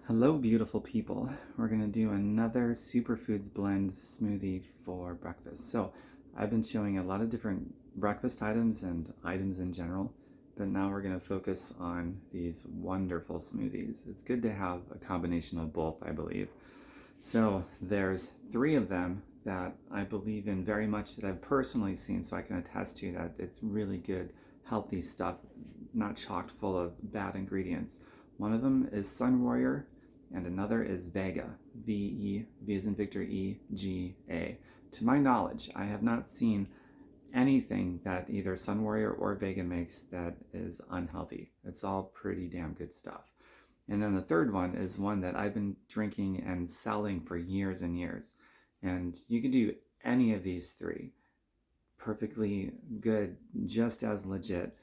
Hello, beautiful people. We're going to do another Superfoods blend smoothie for breakfast. So I've been showing a lot of different breakfast items and items in general, but now we're going to focus on these wonderful smoothies. It's good to have a combination of both, I believe. So there's 3 of them that I believe in very much, that I've personally seen, so I can attest to that it's really good, healthy stuff, not chocked full of bad ingredients. One of them is Sun Warrior, and another is Vega, V as in Victor, E-G-A. To my knowledge, I have not seen anything that either Sun Warrior or Vega makes that is unhealthy. It's all pretty damn good stuff. And then the third one is one that I've been drinking and selling for years and years. And you can do any of these 3. Perfectly good, just as legit.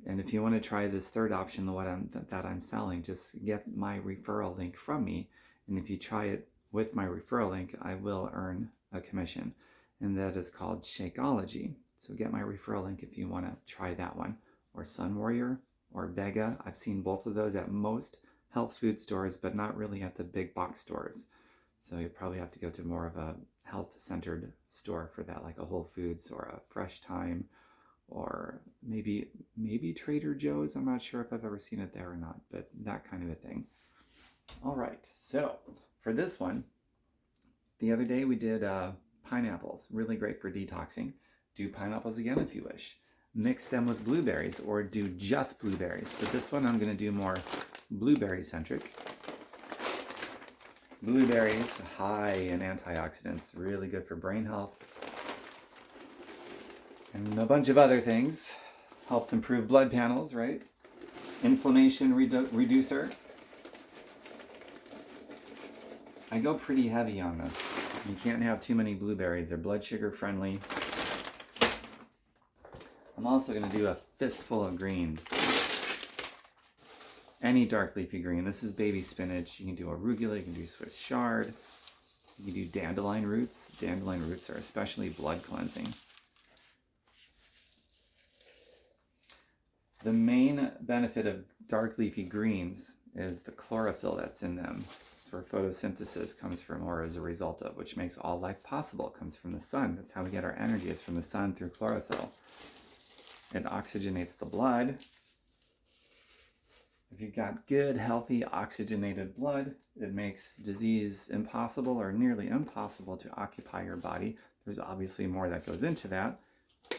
And if you want to try this third option, the one that I'm selling, just get my referral link from me. And if you try it with my referral link, I will earn a commission. And that is called Shakeology. So get my referral link if you want to try that one. Or Sun Warrior or Vega. I've seen both of those at most health food stores, but not really at the big box stores. So you probably have to go to more of a health-centered store for that, like a Whole Foods or a Fresh Time, or maybe Trader Joe's. I'm not sure if I've ever seen it there or not, but that kind of a thing. All right, so for this one, the other day we did pineapples, really great for detoxing. Do pineapples again if you wish. Mix them with blueberries, or do just blueberries, but this one I'm going to do more blueberry centric. Blueberries, high in antioxidants, really good for brain health, and a bunch of other things. Helps improve blood panels, right? Inflammation reducer. I go pretty heavy on this. You can't have too many blueberries. They're blood sugar friendly. I'm also going to do a fistful of greens. Any dark leafy green. This is baby spinach. You can do arugula. You can do Swiss chard. You can do dandelion roots. Dandelion roots are especially blood cleansing. The main benefit of dark leafy greens is the chlorophyll that's in them. It's where photosynthesis comes from, or as a result of, which makes all life possible. It comes from the sun. That's how we get our energy. It's from the sun through chlorophyll. It oxygenates the blood. If you've got good, healthy, oxygenated blood, it makes disease impossible or nearly impossible to occupy your body. There's obviously more that goes into that,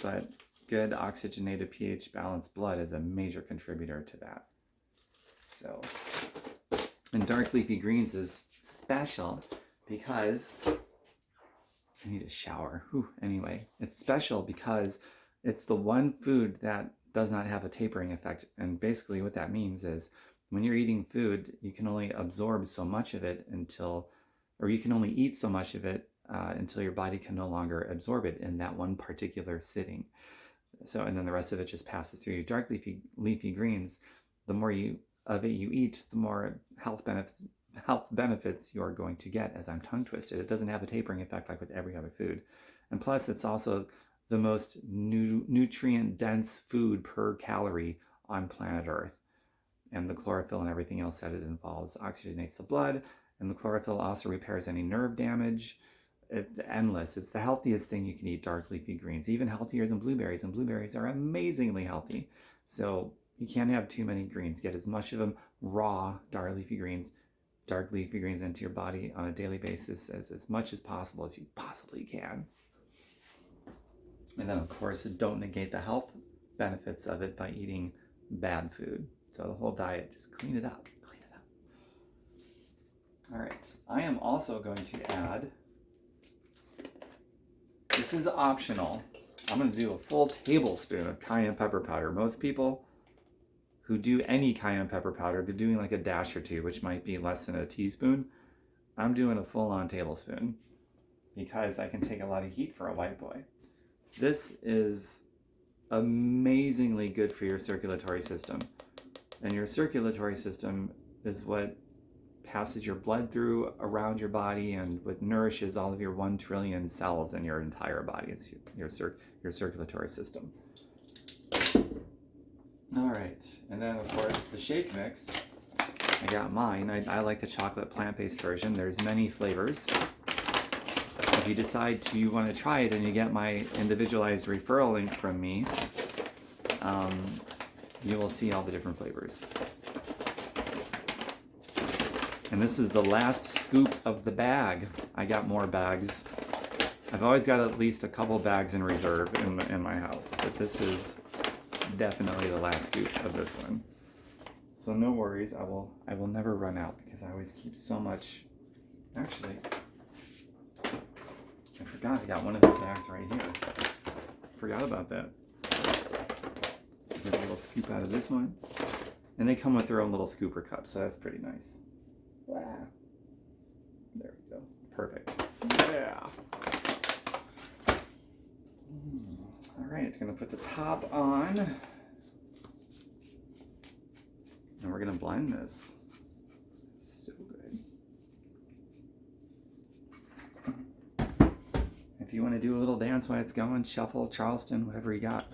but good oxygenated pH balanced blood is a major contributor to that. So, and dark leafy greens is special because, I need a shower. Anyway, it's special because it's the one food that does not have a tapering effect. And basically what that means is when you're eating food, you can only absorb so much of it you can only eat so much of it until your body can no longer absorb it in that one particular sitting. So, and then the rest of it just passes through you. Dark leafy greens, the more of it you eat, the more health benefits you're going to get, as I'm tongue twisted. It doesn't have a tapering effect like with every other food. And plus, it's also the most nutrient-dense food per calorie on planet Earth. And the chlorophyll and everything else that it involves oxygenates the blood, and the chlorophyll also repairs any nerve damage. It's endless. It's the healthiest thing you can eat, dark leafy greens, even healthier than blueberries, and blueberries are amazingly healthy. So you can't have too many greens. Get as much of them raw, dark leafy greens into your body on a daily basis as much as possible as you possibly can. And then, of course, don't negate the health benefits of it by eating bad food. So the whole diet, just clean it up. All right. I am also going to add, this is optional, I'm going to do a full tablespoon of cayenne pepper powder. Most people who do any cayenne pepper powder, they're doing like a dash or 2, which might be less than a teaspoon. I'm doing a full-on tablespoon because I can take a lot of heat for a white boy. This is amazingly good for your circulatory system. And your circulatory system is what passes your blood through around your body and what nourishes all of your 1 trillion cells in your entire body. It's your circulatory system. All right, and then of course the shake mix I got mine. I like the chocolate plant-based version. There's many flavors. If you decide you want to try it and you get my individualized referral link from me, you will see all the different flavors. And this is the last scoop of the bag. I got more bags. I've always got at least a couple bags in reserve in my house, but this is definitely the last scoop of this one. So no worries, I will never run out because I always keep so much. Actually, I forgot I got one of these bags right here. Forgot about that. So get a little scoop out of this one. And they come with their own little scooper cup, so that's pretty nice. Wow. There we go. Perfect. Yeah. All right, gonna put the top on. And we're gonna blend this. So good. If you want to do a little dance while it's going, shuffle, Charleston, whatever you got.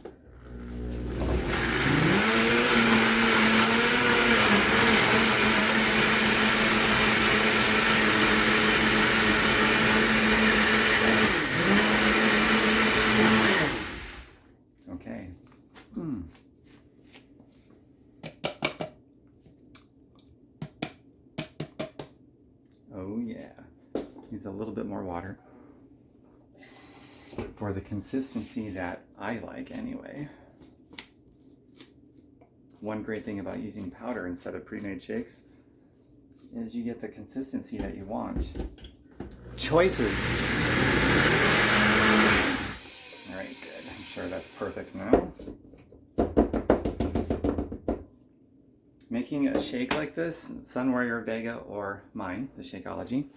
Okay. Oh yeah. Use a little bit more water for the consistency that I like anyway. One great thing about using powder instead of pre-made shakes is you get the consistency that you want. Choices. All right, good. I'm sure that's perfect now. Making a shake like this, Sun Warrior, Vega, or mine, the Shakeology,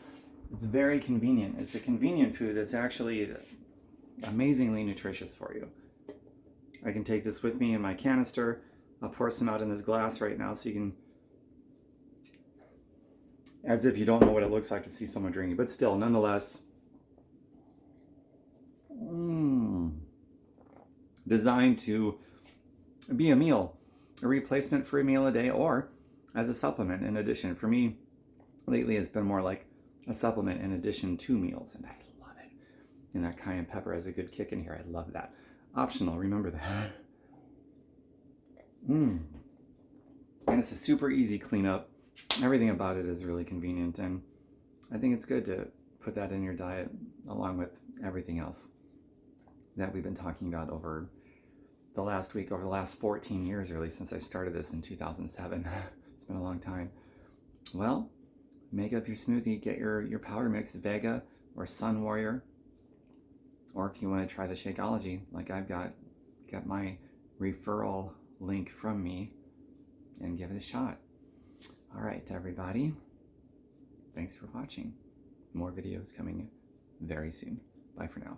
it's very convenient. It's a convenient food that's actually amazingly nutritious for you. I can take this with me in my canister. I'll pour some out in this glass right now so you can, as if you don't know what it looks like to see someone drinking, but still, nonetheless, designed to be a meal, a replacement for a meal a day, or as a supplement in addition. For me, lately it's been more like a supplement in addition to meals, and I love it. And that cayenne pepper has a good kick in here. I love that. Optional, remember that. And it's a super easy cleanup. Everything about it is really convenient, and I think it's good to put that in your diet along with everything else that we've been talking about over the last week, over the last 14 years really, since I started this in 2007. It's been a long time. Well, make up your smoothie, get your powder mix, Vega or Sun Warrior, or if you want to try the Shakeology, like I've got my referral link from me, and give it a shot. All right, everybody, thanks for watching. More videos coming very soon. Bye for now.